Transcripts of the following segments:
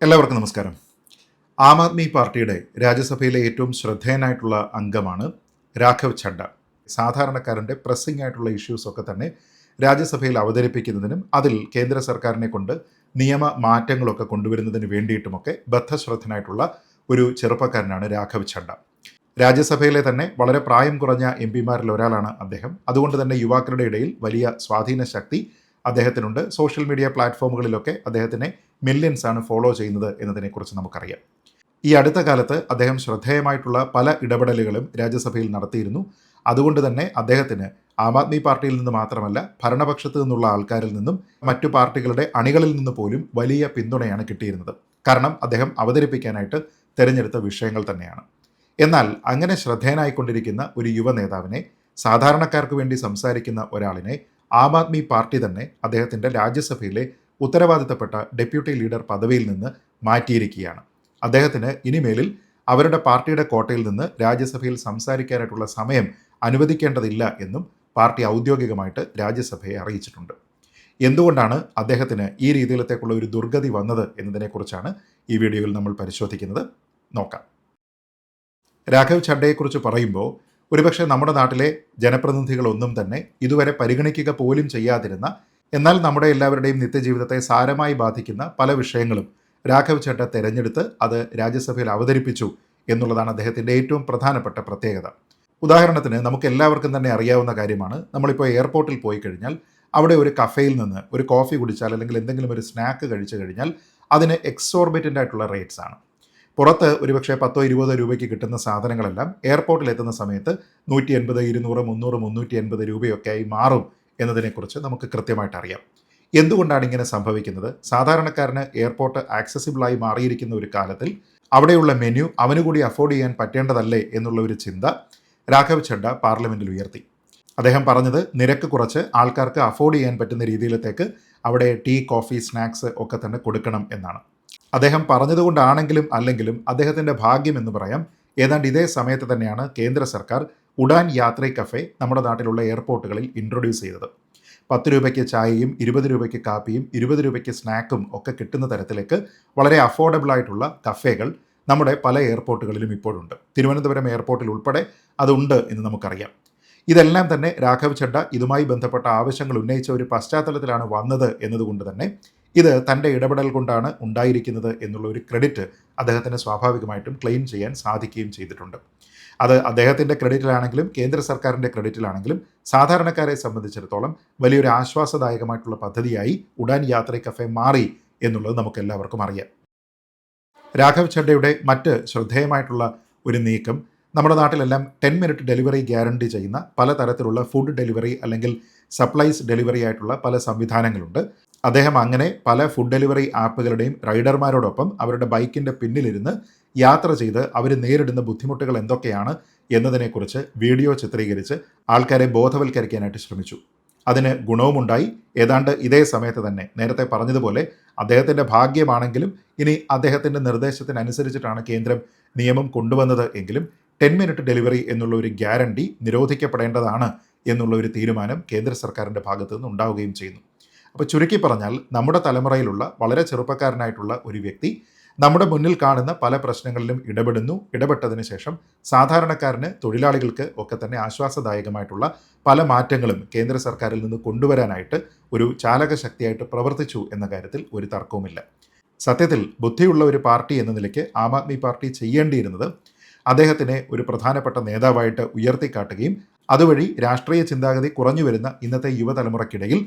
എല്ലാവർക്കും നമസ്കാരം. ആം ആദ്മി പാർട്ടിയുടെ രാജ്യസഭയിലെ ഏറ്റവും ശ്രദ്ധേയനായിട്ടുള്ള അംഗമാണ് രാഘവ് ചഡ്ഡ. സാധാരണക്കാരൻ്റെ പ്രസ്സിംഗ് ആയിട്ടുള്ള ഇഷ്യൂസൊക്കെ തന്നെ രാജ്യസഭയിൽ അവതരിപ്പിക്കുന്നതിനും അതിൽ കേന്ദ്ര സർക്കാരിനെ കൊണ്ട് നിയമ മാറ്റങ്ങളൊക്കെ കൊണ്ടുവരുന്നതിന് വേണ്ടിയിട്ടുമൊക്കെ ബദ്ധശ്രദ്ധനായിട്ടുള്ള ഒരു ചെറുപ്പക്കാരനാണ് രാഘവ് ചഡ്ഡ. രാജ്യസഭയിലെ തന്നെ വളരെ പ്രായം കുറഞ്ഞ എം പിമാരിൽ ഒരാളാണ് അദ്ദേഹം. അതുകൊണ്ട് തന്നെ യുവാക്കളുടെ ഇടയിൽ വലിയ സ്വാധീന ശക്തി അദ്ദേഹത്തിനുണ്ട്. സോഷ്യൽ മീഡിയ പ്ലാറ്റ്ഫോമുകളിലൊക്കെ അദ്ദേഹത്തിനെ മില്യൺസ് ആണ് ഫോളോ ചെയ്യുന്നത് എന്നതിനെക്കുറിച്ച് നമുക്കറിയാം. ഈ അടുത്ത കാലത്ത് അദ്ദേഹം ശ്രദ്ധേയമായിട്ടുള്ള പല ഇടപെടലുകളും രാജ്യസഭയിൽ നടത്തിയിരുന്നു. അതുകൊണ്ട് തന്നെ അദ്ദേഹത്തിന് ആം ആദ്മി പാർട്ടിയിൽ നിന്ന് മാത്രമല്ല, ഭരണപക്ഷത്ത് നിന്നുള്ള ആൾക്കാരിൽ നിന്നും മറ്റു പാർട്ടികളുടെ അണികളിൽ നിന്ന് പോലും വലിയ പിന്തുണയാണ് കിട്ടിയിരുന്നത്. കാരണം അദ്ദേഹം അവതരിപ്പിക്കാനായിട്ട് തിരഞ്ഞെടുത്ത വിഷയങ്ങൾ തന്നെയാണ്. എന്നാൽ അങ്ങനെ ശ്രദ്ധേയനായിക്കൊണ്ടിരിക്കുന്ന ഒരു യുവ നേതാവിനെ, സാധാരണക്കാർക്ക് വേണ്ടി സംസാരിക്കുന്ന ഒരാളിനെ ആം ആദ്മി പാർട്ടി തന്നെ അദ്ദേഹത്തിൻ്റെ രാജ്യസഭയിലെ ഉത്തരവാദിത്തപ്പെട്ട ഡെപ്യൂട്ടി ലീഡർ പദവിയിൽ നിന്ന് മാറ്റിയിരിക്കുകയാണ്. അദ്ദേഹത്തിന് ഇനിമേലിൽ അവരുടെ പാർട്ടിയുടെ കോട്ടയിൽ നിന്ന് രാജ്യസഭയിൽ സംസാരിക്കാനായിട്ടുള്ള സമയം അനുവദിക്കേണ്ടതില്ല എന്നും പാർട്ടി ഔദ്യോഗികമായിട്ട് രാജ്യസഭയെ അറിയിച്ചിട്ടുണ്ട്. എന്തുകൊണ്ടാണ് അദ്ദേഹത്തിന് ഈ രീതിയിലത്തേക്കുള്ള ഒരു ദുർഗതി വന്നത് എന്നതിനെക്കുറിച്ചാണ് ഈ വീഡിയോയിൽ നമ്മൾ പരിശോധിക്കുന്നത്. നോക്കാം. രാഘവ് ചഡ്ഡയെക്കുറിച്ച് പറയുമ്പോൾ ഒരുപക്ഷെ നമ്മുടെ നാട്ടിലെ ജനപ്രതിനിധികളൊന്നും തന്നെ ഇതുവരെ പരിഗണിക്കുക പോലും ചെയ്യാതിരുന്ന, എന്നാൽ നമ്മുടെ എല്ലാവരുടെയും നിത്യജീവിതത്തെ സാരമായി ബാധിക്കുന്ന പല വിഷയങ്ങളും രാഘവ് ചഡ്ഡ തിരഞ്ഞെടുത്ത് അത് രാജ്യസഭയിൽ അവതരിപ്പിച്ചു എന്നുള്ളതാണ് അദ്ദേഹത്തിൻ്റെ ഏറ്റവും പ്രധാനപ്പെട്ട പ്രത്യേകത. ഉദാഹരണത്തിന് നമുക്ക് എല്ലാവർക്കും തന്നെ അറിയാവുന്ന കാര്യമാണ്, നമ്മളിപ്പോൾ എയർപോർട്ടിൽ പോയി കഴിഞ്ഞാൽ അവിടെ ഒരു കഫേയിൽ നിന്ന് ഒരു കോഫി കുടിച്ചാൽ അല്ലെങ്കിൽ എന്തെങ്കിലും ഒരു സ്നാക്ക് കഴിച്ചു കഴിഞ്ഞാൽ അതിന് എക്സോർബിറ്റൻ്റ് ആയിട്ടുള്ള റേറ്റ്സ് ആണ്. പുറത്ത് ഒരുപക്ഷെ 10-20 രൂപയ്ക്ക് കിട്ടുന്ന സാധനങ്ങളെല്ലാം എയർപോർട്ടിൽ എത്തുന്ന സമയത്ത് 180, 200, 300, 380 രൂപയൊക്കെ ആയി മാറും എന്നതിനെക്കുറിച്ച് നമുക്ക് കൃത്യമായിട്ട് അറിയാം. എന്തുകൊണ്ടാണ് ഇങ്ങനെ സംഭവിക്കുന്നത്? സാധാരണക്കാരന് എയർപോർട്ട് ആക്സസിബിളായി മാറിയിരിക്കുന്ന ഒരു കാലത്തിൽ അവിടെയുള്ള മെനു അവന് കൂടി അഫോർഡ് ചെയ്യാൻ പറ്റേണ്ടതല്ലേ എന്നുള്ള ഒരു ചിന്ത രാഘവ് ചഡ്ഡ പാർലമെൻറ്റിൽ ഉയർത്തി. അദ്ദേഹം പറഞ്ഞത് നിരക്ക് കുറച്ച് ആൾക്കാർക്ക് അഫോർഡ് ചെയ്യാൻ പറ്റുന്ന രീതിയിലത്തേക്ക് അവിടെ ടീ, കോഫി, സ്നാക്സ് ഒക്കെ തന്നെ കൊടുക്കണം എന്നാണ്. അദ്ദേഹം പറഞ്ഞതുകൊണ്ടാണെങ്കിലും അല്ലെങ്കിലും അദ്ദേഹത്തിൻ്റെ ഭാഗ്യം എന്ന് പറയാം, ഏതാണ്ട് ഇതേ സമയത്ത് തന്നെയാണ് കേന്ദ്ര സർക്കാർ ഉഡാൻ യാത്രി കഫേ നമ്മുടെ നാട്ടിലുള്ള എയർപോർട്ടുകളിൽ ഇൻട്രൊഡ്യൂസ് ചെയ്തത്. 10 രൂപയ്ക്ക് ചായയും 20 രൂപയ്ക്ക് കാപ്പിയും 20 രൂപയ്ക്ക് സ്നാക്കും ഒക്കെ കിട്ടുന്ന തരത്തിലേക്ക് വളരെ അഫോർഡബിൾ ആയിട്ടുള്ള കഫേകൾ നമ്മുടെ പല എയർപോർട്ടുകളിലും ഇപ്പോഴുണ്ട്. തിരുവനന്തപുരം എയർപോർട്ടിൽ ഉൾപ്പെടെ അതുണ്ട് എന്ന് നമുക്കറിയാം. ഇതെല്ലാം തന്നെ രാഘവ് ചഡ്ഡ ഇതുമായി ബന്ധപ്പെട്ട ആവശ്യങ്ങൾ ഉന്നയിച്ച ഒരു പശ്ചാത്തലത്തിലാണ് വന്നത് എന്നതുകൊണ്ട് തന്നെ ഇത് തൻ്റെ ഇടപെടൽ കൊണ്ടാണ് ഉണ്ടായിരിക്കുന്നത് എന്നുള്ള ഒരു ക്രെഡിറ്റ് അദ്ദേഹത്തിന് സ്വാഭാവികമായിട്ടും ക്ലെയിം ചെയ്യാൻ സാധിക്കുകയും ചെയ്തിട്ടുണ്ട്. അത് അദ്ദേഹത്തിൻ്റെ ക്രെഡിറ്റിലാണെങ്കിലും കേന്ദ്ര സർക്കാരിൻ്റെ ക്രെഡിറ്റിലാണെങ്കിലും സാധാരണക്കാരെ സംബന്ധിച്ചിടത്തോളം വലിയൊരു ആശ്വാസദായകമായിട്ടുള്ള പദ്ധതിയായി ഉഡാൻ യാത്രി കഫേ മാറി എന്നുള്ളത് നമുക്ക് എല്ലാവർക്കും അറിയാം. രാഘവ് ചഡ്ഡയുടെ മറ്റ് ശ്രദ്ധേയമായിട്ടുള്ള ഒരു നീക്കം, നമ്മുടെ നാട്ടിലെല്ലാം 10 മിനിറ്റ് ഡെലിവറി ഗ്യാരണ്ടി ചെയ്യുന്ന പലതരത്തിലുള്ള ഫുഡ് ഡെലിവറി അല്ലെങ്കിൽ സപ്ലൈസ് ഡെലിവറി ആയിട്ടുള്ള പല സംവിധാനങ്ങളുണ്ട്. അദ്ദേഹം അങ്ങനെ പല ഫുഡ് ഡെലിവറി ആപ്പുകളുടെയും റൈഡർമാരോടൊപ്പം അവരുടെ ബൈക്കിൻ്റെ പിന്നിലിരുന്ന് യാത്ര ചെയ്ത് അവർ നേരിടുന്ന ബുദ്ധിമുട്ടുകൾ എന്തൊക്കെയാണ് എന്നതിനെക്കുറിച്ച് വീഡിയോ ചിത്രീകരിച്ച് ആൾക്കാരെ ബോധവൽക്കരിക്കാനായിട്ട് ശ്രമിച്ചു. അതിന് ഗുണവുമുണ്ടായി. ഏതാണ്ട് ഇതേ സമയത്ത് തന്നെ നേരത്തെ പറഞ്ഞതുപോലെ അദ്ദേഹത്തിൻ്റെ ഭാഗ്യമാണെങ്കിലും ഇനി അദ്ദേഹത്തിൻ്റെ നിർദ്ദേശത്തിനനുസരിച്ചിട്ടാണ് കേന്ദ്രം നിയമം കൊണ്ടുവന്നത് എങ്കിലും 10 മിനിറ്റ് ഡെലിവറി എന്നുള്ള ഒരു ഗ്യാരണ്ടി നിരോധിക്കപ്പെടേണ്ടതാണ് എന്നുള്ള ഒരു തീരുമാനം കേന്ദ്ര സർക്കാരിൻ്റെ ഭാഗത്തു നിന്ന് ഉണ്ടാവുകയും ചെയ്യുന്നു. അപ്പോൾ ചുരുക്കി പറഞ്ഞാൽ നമ്മുടെ തലമുറയിലുള്ള വളരെ ചെറുപ്പക്കാരനായിട്ടുള്ള ഒരു വ്യക്തി നമ്മുടെ മുന്നിൽ കാണുന്ന പല പ്രശ്നങ്ങളിലും ഇടപെട്ടതിന് ശേഷം സാധാരണക്കാരന്, തൊഴിലാളികൾക്ക് ഒക്കെ തന്നെ ആശ്വാസദായകമായിട്ടുള്ള പല മാറ്റങ്ങളും കേന്ദ്ര സർക്കാരിൽ നിന്ന് കൊണ്ടുവരാനായിട്ട് ഒരു ചാലകശക്തിയായിട്ട് പ്രവർത്തിച്ചു എന്ന കാര്യത്തിൽ ഒരു തർക്കവുമില്ല. സത്യത്തിൽ ബുദ്ധിയുള്ള ഒരു പാർട്ടി എന്ന നിലയ്ക്ക് ആം ആദ്മി പാർട്ടി ചെയ്യേണ്ടിയിരുന്നത് അദ്ദേഹത്തിനെ ഒരു പ്രധാനപ്പെട്ട നേതാവായിട്ട് ഉയർത്തിക്കാട്ടുകയും അതുവഴി രാഷ്ട്രീയ ചിന്താഗതി കുറഞ്ഞു വരുന്ന ഇന്നത്തെ യുവതലമുറയ്ക്കിടയിൽ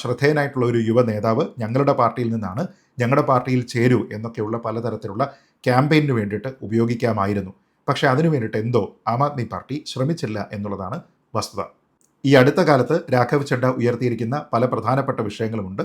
ശ്രദ്ധേയനായിട്ടുള്ള ഒരു യുവ നേതാവ് ഞങ്ങളുടെ പാർട്ടിയിൽ നിന്നാണ്, ഞങ്ങളുടെ പാർട്ടിയിൽ ചേരൂ എന്നൊക്കെയുള്ള പലതരത്തിലുള്ള ക്യാമ്പയിനു വേണ്ടിയിട്ട് ഉപയോഗിക്കാമായിരുന്നു. പക്ഷേ അതിനു വേണ്ടിയിട്ട് എന്തോ ആം ആദ്മി പാർട്ടി ശ്രമിച്ചില്ല എന്നുള്ളതാണ് വസ്തുത. ഈ അടുത്ത കാലത്ത് രാഘവ് ചഡ്ഡ ഉയർത്തിയിരിക്കുന്ന പല പ്രധാനപ്പെട്ട വിഷയങ്ങളുമുണ്ട്.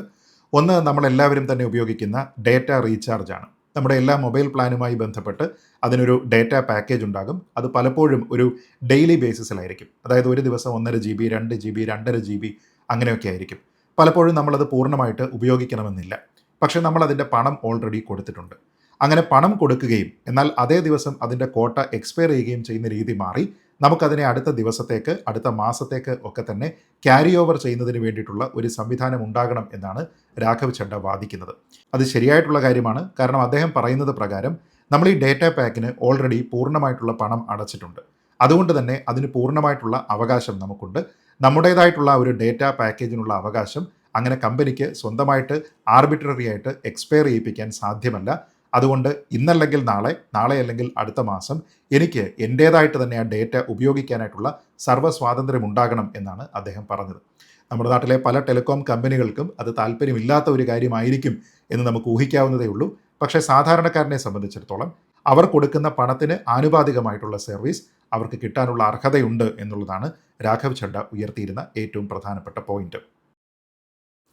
ഒന്ന്, നമ്മളെല്ലാവരും തന്നെ ഉപയോഗിക്കുന്ന ഡേറ്റ റീചാർജ് ആണ്. നമ്മുടെ എല്ലാ മൊബൈൽ പ്ലാനുമായി ബന്ധപ്പെട്ട് അതിനൊരു ഡേറ്റ പാക്കേജ് ഉണ്ടാകും. അത് പലപ്പോഴും ഒരു ഡെയിലി ബേസിസിലായിരിക്കും. അതായത് ഒരു ദിവസം 1.5 GB, 2 GB, 2.5 GB അങ്ങനെയൊക്കെ ആയിരിക്കും. പലപ്പോഴും നമ്മളത് പൂർണ്ണമായിട്ട് ഉപയോഗിക്കണമെന്നില്ല. പക്ഷേ നമ്മളതിൻ്റെ പണം ഓൾറെഡി കൊടുത്തിട്ടുണ്ട്. അങ്ങനെ പണം കൊടുക്കുകയും എന്നാൽ അതേ ദിവസം അതിൻ്റെ കോട്ട എക്സ്പയർ ചെയ്യുകയും ചെയ്യുന്ന രീതി മാറി നമുക്കതിനെ അടുത്ത ദിവസത്തേക്ക്, അടുത്ത മാസത്തേക്ക് ഒക്കെ തന്നെ ക്യാരി ഓവർ ചെയ്യുന്നതിന് വേണ്ടിയിട്ടുള്ള ഒരു സംവിധാനം ഉണ്ടാകണം എന്നാണ് രാഘവ് ചഡ്ഡ വാദിക്കുന്നത്. അത് ശരിയായിട്ടുള്ള കാര്യമാണ്. കാരണം അദ്ദേഹം പറയുന്നത് പ്രകാരം നമ്മൾ ഈ ഡേറ്റ പാക്കിന് ഓൾറെഡി പൂർണ്ണമായിട്ടുള്ള പണം അടച്ചിട്ടുണ്ട്. അതുകൊണ്ട് തന്നെ അതിന് പൂർണ്ണമായിട്ടുള്ള അവകാശം നമുക്കുണ്ട്. നമ്മുടേതായിട്ടുള്ള ഒരു ഡേറ്റ പാക്കേജിനുള്ള അവകാശം അങ്ങനെ കമ്പനിക്ക് സ്വന്തമായിട്ട് ആർബിട്രറി ആയിട്ട് എക്സ്പയർ ചെയ്യിപ്പിക്കാൻ സാധ്യമല്ല. അതുകൊണ്ട് ഇന്നല്ലെങ്കിൽ നാളെ, നാളെ അല്ലെങ്കിൽ അടുത്ത മാസം എനിക്ക് എൻ്റേതായിട്ട് തന്നെ ആ ഡേറ്റ ഉപയോഗിക്കാനായിട്ടുള്ള സർവ്വ സ്വാതന്ത്ര്യം ഉണ്ടാകണം എന്നാണ് അദ്ദേഹം പറഞ്ഞത്. നമ്മുടെ നാട്ടിലെ പല ടെലികോം കമ്പനികൾക്കും അത് താല്പര്യമില്ലാത്ത ഒരു കാര്യമായിരിക്കും എന്ന് നമുക്ക് ഊഹിക്കാവുന്നതേ ഉള്ളൂ. പക്ഷേ സാധാരണക്കാരനെ സംബന്ധിച്ചിടത്തോളം അവർ കൊടുക്കുന്ന പണത്തിന് ആനുപാതികമായിട്ടുള്ള സർവീസ് അവർക്ക് കിട്ടാനുള്ള അർഹതയുണ്ട് എന്നുള്ളതാണ് രാഘവ് ചഡ്ഡ ഉയർത്തിയിരുന്ന ഏറ്റവും പ്രധാനപ്പെട്ട പോയിന്റ്.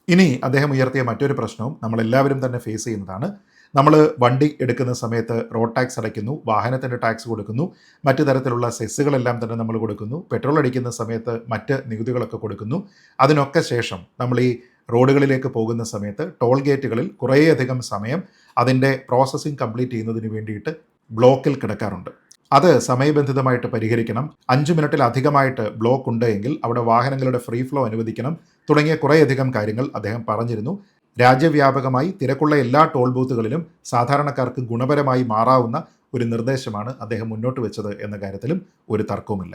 ഇനി അദ്ദേഹം ഉയർത്തിയ മറ്റൊരു പ്രശ്നവും നമ്മളെല്ലാവരും തന്നെ ഫേസ് ചെയ്യുന്നതാണ്. നമ്മൾ വണ്ടി എടുക്കുന്ന സമയത്ത് റോഡ് ടാക്സ് അടയ്ക്കുന്നു, വാഹനത്തിൻ്റെ ടാക്സ് കൊടുക്കുന്നു, മറ്റു തരത്തിലുള്ള സെസ്സുകളെല്ലാം തന്നെ നമ്മൾ കൊടുക്കുന്നു, പെട്രോൾ അടിക്കുന്ന സമയത്ത് മറ്റ് നികുതികളൊക്കെ കൊടുക്കുന്നു. അതിനൊക്കെ ശേഷം നമ്മൾ ഈ റോഡുകളിലേക്ക് പോകുന്ന സമയത്ത് ടോൾ ഗേറ്റുകളിൽ കുറേയധികം സമയം അതിൻ്റെ പ്രോസസ്സിംഗ് കംപ്ലീറ്റ് ചെയ്യുന്നതിന് വേണ്ടിയിട്ട് ബ്ലോക്കിൽ കിടക്കാറുണ്ട്. അത് സമയബന്ധിതമായിട്ട് പരിഹരിക്കണം. 5 മിനിറ്റിലധികമായിട്ട് ബ്ലോക്ക് ഉണ്ട് എങ്കിൽ അവിടെ വാഹനങ്ങളുടെ ഫ്രീ ഫ്ലോ അനുവദിക്കണം തുടങ്ങിയ കുറേയധികം കാര്യങ്ങൾ അദ്ദേഹം പറഞ്ഞിരുന്നു. രാജ്യവ്യാപകമായി തിരക്കുള്ള എല്ലാ ടോൾ ബൂത്തുകളിലും സാധാരണക്കാർക്ക് ഗുണപരമായി മാറാവുന്ന ഒരു നിർദ്ദേശമാണ് അദ്ദേഹം മുന്നോട്ട് വെച്ചത് എന്ന കാര്യത്തിലും ഒരു തർക്കവുമില്ല.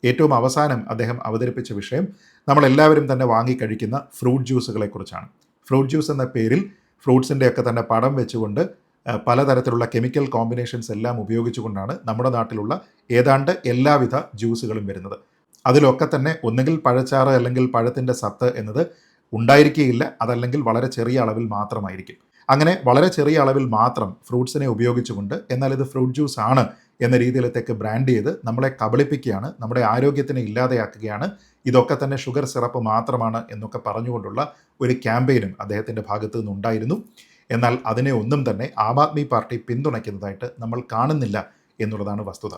ഏറ്റവും അവസാനം അദ്ദേഹം അവതരിപ്പിച്ച വിഷയം നമ്മളെല്ലാവരും തന്നെ വാങ്ങിക്കഴിക്കുന്ന ഫ്രൂട്ട് ജ്യൂസുകളെക്കുറിച്ചാണ്. ഫ്രൂട്ട് ജ്യൂസ് എന്ന പേരിൽ ഫ്രൂട്ട്സിൻ്റെയൊക്കെ തന്നെ പടം വെച്ചുകൊണ്ട് പലതരത്തിലുള്ള കെമിക്കൽ കോമ്പിനേഷൻസ് എല്ലാം ഉപയോഗിച്ചുകൊണ്ടാണ് നമ്മുടെ നാട്ടിലുള്ള ഏതാണ്ട് എല്ലാവിധ ജ്യൂസുകളും വരുന്നത്. അതിലൊക്കെ തന്നെ ഒന്നുകിൽ പഴച്ചാറ് അല്ലെങ്കിൽ പഴത്തിൻ്റെ സത്ത് എന്നത് ഉണ്ടായിരിക്കുകയില്ല, അതല്ലെങ്കിൽ വളരെ ചെറിയ അളവിൽ മാത്രമായിരിക്കും. അങ്ങനെ വളരെ ചെറിയ അളവിൽ മാത്രം ഫ്രൂട്ട്സിനെ ഉപയോഗിച്ചുകൊണ്ട് എന്നാൽ ഇത് ഫ്രൂട്ട് ജ്യൂസ് ആണ് എന്ന രീതിയിലത്തേക്ക് ബ്രാൻഡ് ചെയ്ത് നമ്മളെ കബളിപ്പിക്കുകയാണ്, നമ്മുടെ ആരോഗ്യത്തിനെ ഇല്ലാതെയാക്കുകയാണ്, ഇതൊക്കെ തന്നെ ഷുഗർ സിറപ്പ് മാത്രമാണ് എന്നൊക്കെ പറഞ്ഞുകൊണ്ടുള്ള ഒരു ക്യാമ്പയിനും അദ്ദേഹത്തിൻ്റെ ഭാഗത്തു നിന്നുണ്ടായിരുന്നു. എന്നാൽ അതിനെ ഒന്നും തന്നെ ആം ആദ്മി പാർട്ടി പിന്തുണയ്ക്കുന്നതായിട്ട് നമ്മൾ കാണുന്നില്ല എന്നുള്ളതാണ് വസ്തുത.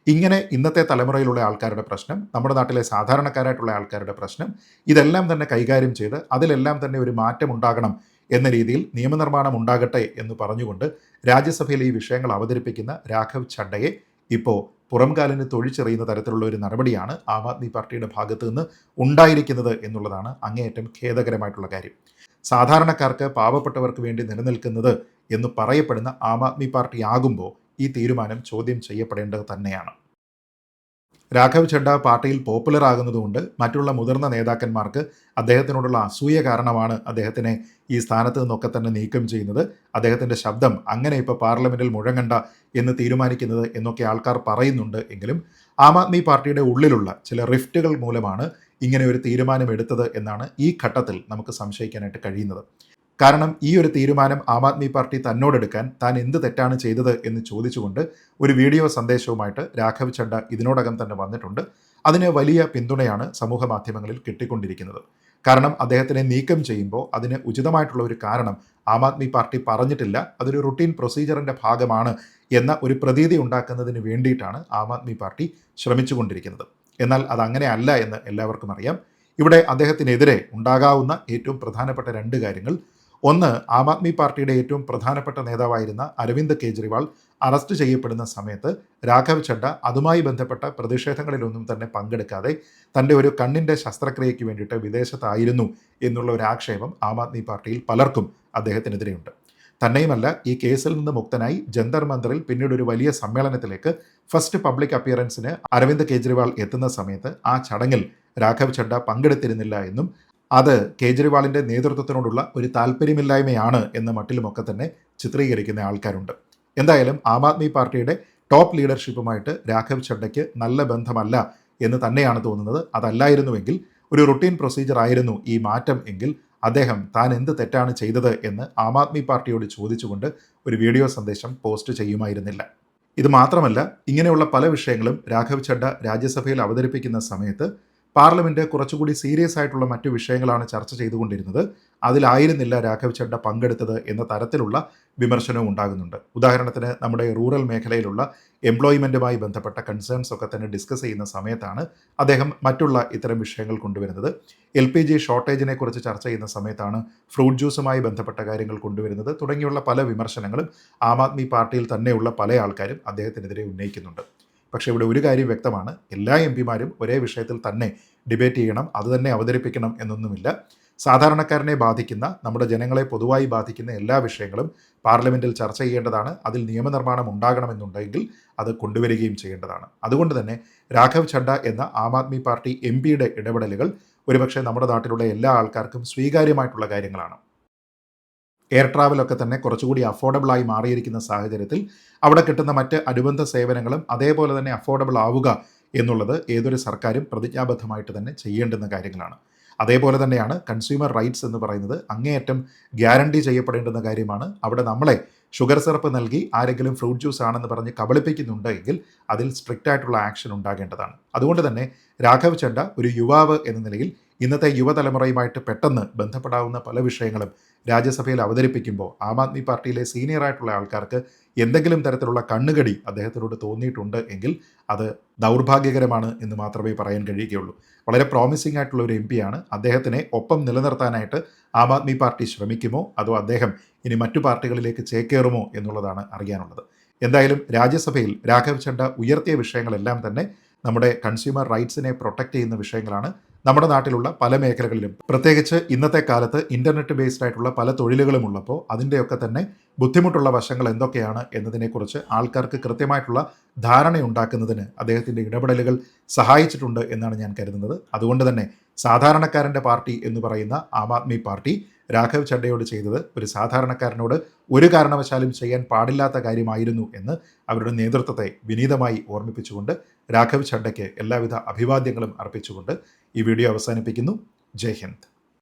ഇങ്ങനെ ഇന്നത്തെ തലമുറയിലുള്ള ആൾക്കാരുടെ പ്രശ്നം, നമ്മുടെ നാട്ടിലെ സാധാരണക്കാരായിട്ടുള്ള ആൾക്കാരുടെ പ്രശ്നം, ഇതെല്ലാം തന്നെ കൈകാര്യം ചെയ്ത് അതിലെല്ലാം തന്നെ ഒരു മാറ്റം ഉണ്ടാകണം എന്ന രീതിയിൽ നിയമനിർമ്മാണം ഉണ്ടാകട്ടെ എന്ന് പറഞ്ഞുകൊണ്ട് രാജ്യസഭയിൽ ഈ വിഷയങ്ങൾ അവതരിപ്പിക്കുന്ന രാഘവ് ചഡ്ഡയെ ഇപ്പോൾ പുറംകാലിന് തൊഴിച്ചെറിയുന്ന തരത്തിലുള്ള ഒരു നടപടിയാണ് ആം ആദ്മി പാർട്ടിയുടെ ഭാഗത്ത് നിന്ന് ഉണ്ടായിരിക്കുന്നത് എന്നുള്ളതാണ് അങ്ങേയറ്റം ഖേദകരമായിട്ടുള്ള കാര്യം. സാധാരണക്കാർക്ക്, പാവപ്പെട്ടവർക്ക് വേണ്ടി നിലനിൽക്കുന്നത് എന്ന് പറയപ്പെടുന്ന ആം ആദ്മി പാർട്ടി ആകുമ്പോൾ ഈ തീരുമാനം ചോദ്യം ചെയ്യപ്പെടേണ്ടത് തന്നെയാണ്. രാഘവ് ചഡ്ഡ പാർട്ടിയിൽ പോപ്പുലർ ആകുന്നതുകൊണ്ട് മറ്റുള്ള മുതിർന്ന നേതാക്കന്മാർക്ക് അദ്ദേഹത്തിനോടുള്ള അസൂയ കാരണമാണ് അദ്ദേഹത്തിനെ ഈ സ്ഥാനത്ത് നിന്നൊക്കെ തന്നെ നീക്കം ചെയ്യുന്നത്, അദ്ദേഹത്തിൻ്റെ ശബ്ദം അങ്ങനെ ഇപ്പോൾ പാർലമെൻറ്റിൽ മുഴങ്ങണ്ട എന്ന് തീരുമാനിക്കുന്നത് എന്നൊക്കെ ആൾക്കാർ പറയുന്നുണ്ട്. എങ്കിലും ആം ആദ്മി പാർട്ടിയുടെ ഉള്ളിലുള്ള ചില റിഫ്റ്റുകൾ മൂലമാണ് ഇങ്ങനെ ഒരു തീരുമാനം എടുത്തത് എന്നാണ് ഈ ഘട്ടത്തിൽ നമുക്ക് സംശയിക്കാനായിട്ട് കഴിയുന്നത്. കാരണം ഈ ഒരു തീരുമാനം ആം ആദ്മി പാർട്ടി തന്നോടെടുക്കാൻ താൻ എന്ത് തെറ്റാണ് ചെയ്തത് എന്ന് ചോദിച്ചുകൊണ്ട് ഒരു വീഡിയോ സന്ദേശവുമായിട്ട് രാഘവ് ചഡ്ഡ ഇതിനോടകം തന്നെ വന്നിട്ടുണ്ട്. അതിന് വലിയ പിന്തുണയാണ് സമൂഹ മാധ്യമങ്ങളിൽ കിട്ടിക്കൊണ്ടിരിക്കുന്നത്. കാരണം അദ്ദേഹത്തിനെ നീക്കം ചെയ്യുമ്പോൾ അതിന് ഉചിതമായിട്ടുള്ള ഒരു കാരണം ആം ആദ്മി പാർട്ടി പറഞ്ഞിട്ടില്ല, അതൊരു റുട്ടീൻ പ്രൊസീജിയറിൻ്റെ ഭാഗമാണ് എന്ന ഒരു പ്രതീതി ഉണ്ടാക്കുന്നതിന് വേണ്ടിയിട്ടാണ് ആം ആദ്മി പാർട്ടി ശ്രമിച്ചുകൊണ്ടിരിക്കുന്നത്. എന്നാൽ അതങ്ങനെ അല്ല എന്ന് എല്ലാവർക്കും അറിയാം. ഇവിടെ അദ്ദേഹത്തിനെതിരെ ഉണ്ടാകാവുന്ന ഏറ്റവും പ്രധാനപ്പെട്ട 2 കാര്യങ്ങൾ. ഒന്ന്, ആം ആദ്മി പാർട്ടിയുടെ ഏറ്റവും പ്രധാനപ്പെട്ട നേതാവായിരുന്ന അരവിന്ദ് കെജ്രിവാൾ അറസ്റ്റ് ചെയ്യപ്പെടുന്ന സമയത്ത് രാഘവ് ചഡ്ഡ അതുമായി ബന്ധപ്പെട്ട പ്രതിഷേധങ്ങളിലൊന്നും തന്നെ പങ്കെടുക്കാതെ തൻ്റെ ഒരു കണ്ണിൻ്റെ ശസ്ത്രക്രിയയ്ക്ക് വേണ്ടിയിട്ട് വിദേശത്തായിരുന്നു എന്നുള്ള ഒരു ആക്ഷേപം ആം ആദ്മി പാർട്ടിയിൽ പലർക്കും അദ്ദേഹത്തിനെതിരെയുണ്ട്. തന്നെയുമല്ല, ഈ കേസിൽ നിന്ന് മുക്തനായി ജന്തർ മന്ദറിൽ പിന്നീട് ഒരു വലിയ സമ്മേളനത്തിലേക്ക് ഫസ്റ്റ് പബ്ലിക് അപ്പിയറൻസിന് അരവിന്ദ് കെജ്രിവാൾ എത്തുന്ന സമയത്ത് ആ ചടങ്ങിൽ രാഘവ് ചഡ്ഡ പങ്കെടുത്തിരുന്നില്ല എന്നും അത് കേജ്രിവാളിൻ്റെ നേതൃത്വത്തിനോടുള്ള ഒരു താല്പര്യമില്ലായ്മയാണ് എന്ന മട്ടിലുമൊക്കെ തന്നെ ചിത്രീകരിക്കുന്ന ആൾക്കാരുണ്ട്. എന്തായാലും ആം ആദ്മി പാർട്ടിയുടെ ടോപ്പ് ലീഡർഷിപ്പുമായിട്ട് രാഘവ് ചഡ്ഡയ്ക്ക് നല്ല ബന്ധമല്ല എന്ന് തന്നെയാണ് തോന്നുന്നത്. അതല്ലായിരുന്നുവെങ്കിൽ ഒരു റുട്ടീൻ പ്രൊസീജിയർ ആയിരുന്നു ഈ മാറ്റം എങ്കിൽ അദ്ദേഹം താൻ എന്ത് തെറ്റാണ് ചെയ്തത് എന്ന് ആം ആദ്മി പാർട്ടിയോട് ചോദിച്ചുകൊണ്ട് ഒരു വീഡിയോ സന്ദേശം പോസ്റ്റ് ചെയ്യുമായിരുന്നില്ല. ഇത് മാത്രമല്ല, ഇങ്ങനെയുള്ള പല വിഷയങ്ങളും രാഘവ് ചഡ്ഡ രാജ്യസഭയിൽ അവതരിപ്പിക്കുന്ന സമയത്ത് പാർലമെൻറ്റ് കുറച്ചുകൂടി സീരിയസ് ആയിട്ടുള്ള മറ്റു വിഷയങ്ങളാണ് ചർച്ച ചെയ്തുകൊണ്ടിരുന്നത്, അതിലായിരുന്നില്ല രാഘവ് ചഡ്ഡ പങ്കെടുത്തത് എന്ന തരത്തിലുള്ള വിമർശനവും ഉണ്ടാകുന്നുണ്ട്. ഉദാഹരണത്തിന് നമ്മുടെ റൂറൽ മേഖലയിലുള്ള എംപ്ലോയ്മെൻറ്റുമായി ബന്ധപ്പെട്ട കൺസേൺസ് ഒക്കെ തന്നെ ഡിസ്കസ് ചെയ്യുന്ന സമയത്താണ് അദ്ദേഹം മറ്റുള്ള ഇത്തരം വിഷയങ്ങൾ കൊണ്ടുവരുന്നത്. LPG ഷോർട്ടേജിനെ കുറിച്ച് ചർച്ച ചെയ്യുന്ന സമയത്താണ് ഫ്രൂട്ട് ജ്യൂസുമായി ബന്ധപ്പെട്ട കാര്യങ്ങൾ കൊണ്ടുവരുന്നത്. തുടങ്ങിയുള്ള പല വിമർശനങ്ങളും ആം ആദ്മി പാർട്ടിയിൽ തന്നെയുള്ള പല ആൾക്കാരും അദ്ദേഹത്തിനെതിരെ ഉന്നയിക്കുന്നുണ്ട്. പക്ഷേ ഇവിടെ ഒരു കാര്യം വ്യക്തമാണ്, എല്ലാ എം പിമാരും ഒരേ വിഷയത്തിൽ തന്നെ ഡിബേറ്റ് ചെയ്യണം, അത് തന്നെ അവതരിപ്പിക്കണം എന്നൊന്നുമില്ല. സാധാരണക്കാരനെ ബാധിക്കുന്ന, നമ്മുടെ ജനങ്ങളെ പൊതുവായി ബാധിക്കുന്ന എല്ലാ വിഷയങ്ങളും പാർലമെൻറ്റിൽ ചർച്ച ചെയ്യേണ്ടതാണ്. അതിൽ നിയമനിർമ്മാണം ഉണ്ടാകണമെന്നുണ്ടെങ്കിൽ അത് കൊണ്ടുവരികയും ചെയ്യേണ്ടതാണ്. അതുകൊണ്ട് തന്നെ രാഘവ് ചഡ്ഡ എന്ന ആം ആദ്മി പാർട്ടി എം പിയുടെ ഇടപെടലുകൾ ഒരുപക്ഷെ നമ്മുടെ നാട്ടിലുള്ള എല്ലാ ആൾക്കാർക്കും സ്വീകാര്യമായിട്ടുള്ള കാര്യങ്ങളാണ്. എയർ ട്രാവലൊക്കെ തന്നെ കുറച്ചുകൂടി അഫോർഡബിളായി മാറിയിരിക്കുന്ന സാഹചര്യത്തിൽ അവിടെ കിട്ടുന്ന മറ്റ് അനുബന്ധ സേവനങ്ങളും അതേപോലെ തന്നെ അഫോർഡബിൾ ആവുക എന്നുള്ളത് ഏതൊരു സർക്കാരും പ്രതിജ്ഞാബദ്ധമായിട്ട് തന്നെ ചെയ്യേണ്ടുന്ന കാര്യങ്ങളാണ്. അതേപോലെ തന്നെയാണ് കൺസ്യൂമർ റൈറ്റ്സ് എന്ന് പറയുന്നത് അങ്ങേയറ്റം ഗ്യാരണ്ടി ചെയ്യപ്പെടേണ്ടുന്ന കാര്യമാണ്. അവിടെ നമ്മളെ ഷുഗർ സിറപ്പ് നൽകി ആരെങ്കിലും ഫ്രൂട്ട് ജ്യൂസ് ആണെന്ന് പറഞ്ഞ് കബളിപ്പിക്കുന്നുണ്ട് എങ്കിൽ അതിൽ സ്ട്രിക്റ്റ് ആയിട്ടുള്ള ആക്ഷൻ ഉണ്ടാകേണ്ടതാണ്. അതുകൊണ്ട് തന്നെ രാഘവ് ചഡ്ഡ ഒരു യുവാവ് എന്ന നിലയിൽ ഇന്നത്തെ യുവതലമുറയുമായിട്ട് പെട്ടെന്ന് ബന്ധപ്പെടാവുന്ന പല വിഷയങ്ങളും രാജ്യസഭയിൽ അവതരിപ്പിക്കുമ്പോൾ ആം ആദ്മി പാർട്ടിയിലെ സീനിയറായിട്ടുള്ള ആൾക്കാർക്ക് എന്തെങ്കിലും തരത്തിലുള്ള കണ്ണുകടി അദ്ദേഹത്തിനോട് തോന്നിയിട്ടുണ്ട് എങ്കിൽ അത് ദൗർഭാഗ്യകരമാണ് എന്ന് മാത്രമേ പറയാൻ കഴിയുകയുള്ളൂ. വളരെ പ്രോമിസിംഗ് ആയിട്ടുള്ള ഒരു എം പിയാണ്. അദ്ദേഹത്തിനെ ഒപ്പം നിലനിർത്താനായിട്ട് ആം ആദ്മി പാർട്ടി ശ്രമിക്കുമോ അതോ അദ്ദേഹം ഇനി മറ്റു പാർട്ടികളിലേക്ക് ചേക്കേറുമോ എന്നുള്ളതാണ് അറിയാനുള്ളത്. എന്തായാലും രാജ്യസഭയിൽ രാഘവ് ചഡ്ഡ ഉയർത്തിയ വിഷയങ്ങളെല്ലാം തന്നെ നമ്മുടെ കൺസ്യൂമർ റൈറ്റ്സിനെ പ്രൊട്ടക്റ്റ് ചെയ്യുന്ന വിഷയങ്ങളാണ്. നമ്മുടെ നാട്ടിലുള്ള പല മേഖലകളിലും, പ്രത്യേകിച്ച് ഇന്നത്തെ കാലത്ത് ഇൻ്റർനെറ്റ് ബേസ്ഡ് ആയിട്ടുള്ള പല തൊഴിലുകളും ഉള്ളപ്പോൾ അതിൻ്റെയൊക്കെ തന്നെ ബുദ്ധിമുട്ടുള്ള വശങ്ങൾ എന്തൊക്കെയാണ് എന്നതിനെക്കുറിച്ച് ആൾക്കാർക്ക് കൃത്യമായിട്ടുള്ള ധാരണയുണ്ടാക്കുന്നതിന് അദ്ദേഹത്തിൻ്റെ ഇടപെടലുകൾ സഹായിച്ചിട്ടുണ്ട് എന്നാണ് ഞാൻ കരുതുന്നത്. അതുകൊണ്ട് തന്നെ സാധാരണക്കാരൻ്റെ പാർട്ടി എന്ന് പറയുന്ന ആം ആദ്മി പാർട്ടി രാഘവ് ചഡ്ഡയോട് ചെയ്തത് ഒരു സാധാരണക്കാരനോട് ഒരു കാരണവശാലും ചെയ്യാൻ പാടില്ലാത്ത കാര്യമായിരുന്നു എന്ന് അവരുടെ നേതൃത്വത്തെ വിനീതമായി ഓർമ്മിപ്പിച്ചുകൊണ്ട് രാഘവ് ചഡ്ഡയ്ക്ക് എല്ലാവിധ അഭിവാദ്യങ്ങളും അർപ്പിച്ചുകൊണ്ട് ഈ വീഡിയോ അവസാനിപ്പിക്കുന്നു. ജയ് ഹിന്ദ്.